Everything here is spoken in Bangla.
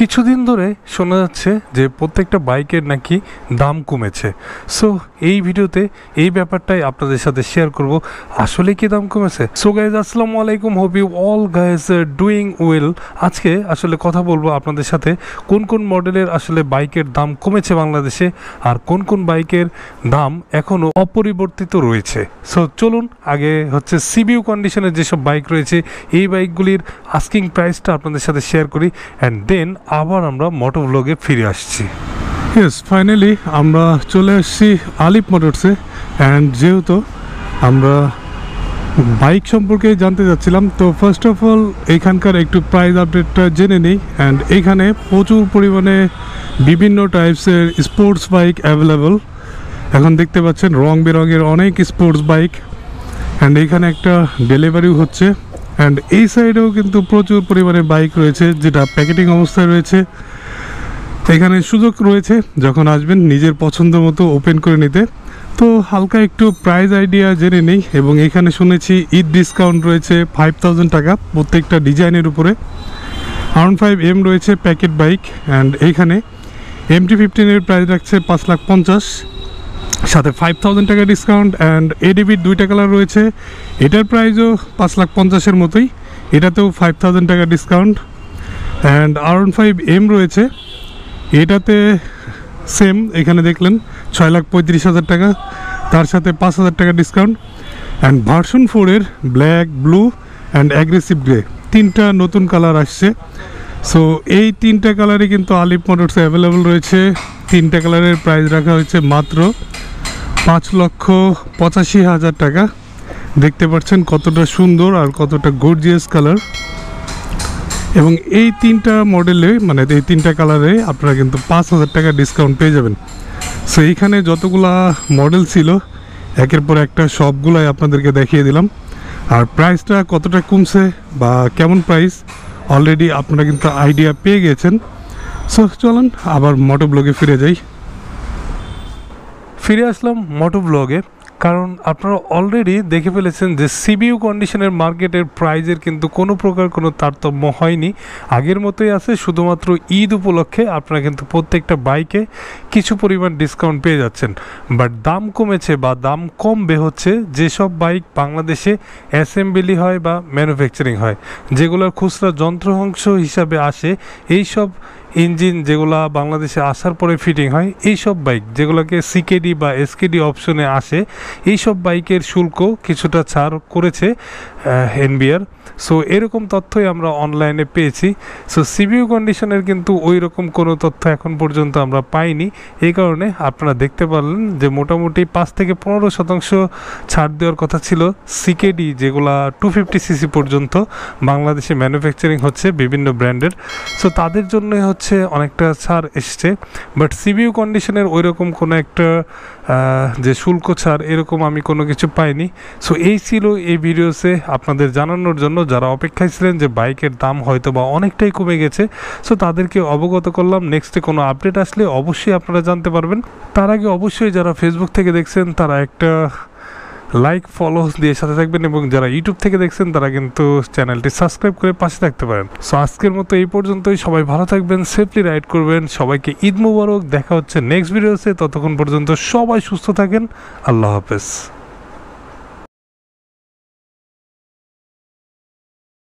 কিছুদিন ধরে শোনা যাচ্ছে যে প্রত্যেকটা বাইকের নাকি দাম কমেছে। সো এই ভিডিওতে এই ব্যাপারটাই আপনাদের সাথে শেয়ার করব, আসলে কি দাম কমেছে। সো গাইজ, আসসালামু আলাইকুম, hope you all guys doing well. আজকে আসলে কথা বলবো আপনাদের সাথে কোন কোন মডেলের আসলে বাইকের দাম কমেছে বাংলাদেশে, আর কোন কোন বাইকের দাম এখনও অপরিবর্তিত রয়েছে। সো চলুন আগে হচ্ছে সিবিইউ কন্ডিশনের যেসব বাইক রয়েছে এই বাইকগুলির আস্কিং প্রাইসটা আপনাদের সাথে শেয়ার করি, অ্যান্ড দেন আবার আমরা মোটো ব্লগে ফিরে আসছি। ইয়েস, ফাইনালি আমরা চলে আসছি আলিফ মোটরসে। অ্যান্ড যেহেতু আমরা বাইক সম্পর্কে জানতে যাচ্ছিলাম, তো ফার্স্ট অফ অল এখানকার একটু প্রাইস আপডেটটা জেনে নিই। অ্যান্ড এখানে প্রচুর পরিমাণে বিভিন্ন টাইপসের স্পোর্টস বাইক অ্যাভেলেবল। এখন দেখতে পাচ্ছেন রং বেরঙের অনেক স্পোর্টস বাইক। অ্যান্ড এখানে একটা ডেলিভারিও হচ্ছে। অ্যান্ড এই সাইডেও কিন্তু প্রচুর পরিমাণে বাইক রয়েছে যেটা প্যাকেটিং অবস্থায় রয়েছে। এখানে সুযোগ রয়েছে যখন আসবেন নিজের পছন্দ মতো ওপেন করে নিতে। তো হালকা একটু প্রাইস আইডিয়া জেনে নেই। এবং এখানে শুনেছি ঈদ ডিসকাউন্ট রয়েছে 5000 টাকা প্রত্যেকটা ডিজাইনের উপরে। R15M রয়েছে প্যাকেট বাইক। অ্যান্ড এইখানে MT-15 প্রাইস রাখছে 5,50,000, সাথে 5000 টাকা ডিসকাউন্ট। অ্যান্ড এডিবির দুইটা কালার রয়েছে, এটার প্রাইসও 5,50,000 মতোই, এটাতেও 5000 টাকা ডিসকাউন্ট। অ্যান্ড R15M রয়েছে, এটাতে সেম, এখানে দেখলেন 6,35,000 টাকা, তার সাথে 5000 টাকা ডিসকাউন্ট। অ্যান্ড ভার্সন 4-এর black, blue and aggressive grey তিনটা নতুন কালার আসছে। সো এই তিনটা কালারই কিন্তু আলিফ মোটরসে অ্যাভেলেবল রয়েছে। তিনটা কালারের প্রাইস রাখা হয়েছে মাত্র 5,85,000 টাকা। দেখতে পাচ্ছেন কতটা সুন্দর আর কতটা গর্জিয়াস কালার। এবং এই তিনটা মডেলে, মানে এই তিনটা কালারে আপনারা কিন্তু 5,000 টাকা ডিসকাউন্ট পেয়ে যাবেন। সো এইখানে যতগুলা মডেল ছিল একের পর একটা সবগুলাই আপনাদেরকে দেখিয়ে দিলাম। আর প্রাইসটা কতটা কমছে বা কেমন প্রাইস অলরেডি আপনারা কিন্তু আইডিয়া পেয়ে গেছেন। সো চলুন আবার মোটো ব্লগে ফিরে আসলাম মোটো ব্লগে, কারণ আপনারা অলরেডি দেখে ফেলেছেন যে সিবিইউ কন্ডিশনের মার্কেটের প্রাইজের কিন্তু কোনো প্রকার কোনো তারতম্য হয়নি, আগের মতোই আছে। শুধুমাত্র ঈদ উপলক্ষে আপনারা কিন্তু প্রত্যেকটা বাইকে কিছু পরিমাণ ডিসকাউন্ট পেয়ে যাচ্ছেন। বাট দাম কমেছে বা দাম কমবে হচ্ছে যেসব বাইক বাংলাদেশে অ্যাসেম্বলি হয় বা ম্যানুফ্যাকচারিং হয়, যেগুলোর খুচরা যন্ত্রাংশ হিসাবে আসে, এই সব ইঞ্জিন যেগুলা বাংলাদেশে আসার পরে ফিটিং হয়, এই সব বাইক যেগুলোকে সিকেডি বা এসকেডি অপশনে আসে, এই সব বাইকের শুল্ক কিছুটা ছাড় করেছে এনবিআর। সো এরকম তথ্যই আমরা অনলাইনে পেয়েছি। সো সিবিইউ কন্ডিশনের কিন্তু ওই রকম কোনো তথ্য এখন পর্যন্ত আমরা পাইনি। এই কারণে আপনারা দেখতে পারলেন যে মোটামুটি 5 থেকে 15% ছাড় দেওয়ার কথা ছিল সিকেডি, যেগুলা 250cc পর্যন্ত বাংলাদেশে ম্যানুফ্যাকচারিং হচ্ছে বিভিন্ন ব্র্যান্ডের। সো তাদের জন্যই হচ্ছে অনেকটা ছাড় এসছে। বাট সিবিইউ কন্ডিশনের ওই রকম কোনো একটা যে শুল্ক ছাড় এরকম আমি কোনো কিছু পাইনি। সো এই ছিল এই ভিডিওসে আপনাদের জানানোর জন্য, যারা অপেক্ষায় ছিলেন যে বাইকের দাম হয়তো বা অনেকটাই কমে গেছে। সো তাদেরকে অবগত করলাম, নেক্সটে কোনো আপডেট আসলে অবশ্যই আপনারা জানতে পারবেন। তার আগে অবশ্যই যারা ফেসবুক থেকে দেখছেন তারা একটা লাইক, ফলো দিয়ে সাথে থাকবেন, এবং যারা ইউটিউব থেকে দেখছেন তারা কিন্তু চ্যানেলটি সাবস্ক্রাইব করে পাশে থাকতে পারেন। সো আজকের মতো এই পর্যন্তই। সবাই ভালো থাকবেন, সেফলি রাইড করবেন। সবাইকে ঈদ মুবারক। দেখা হচ্ছে নেক্সট ভিডিওতে। ততক্ষণ পর্যন্ত সবাই সুস্থ থাকেন। আল্লাহ হাফেজ।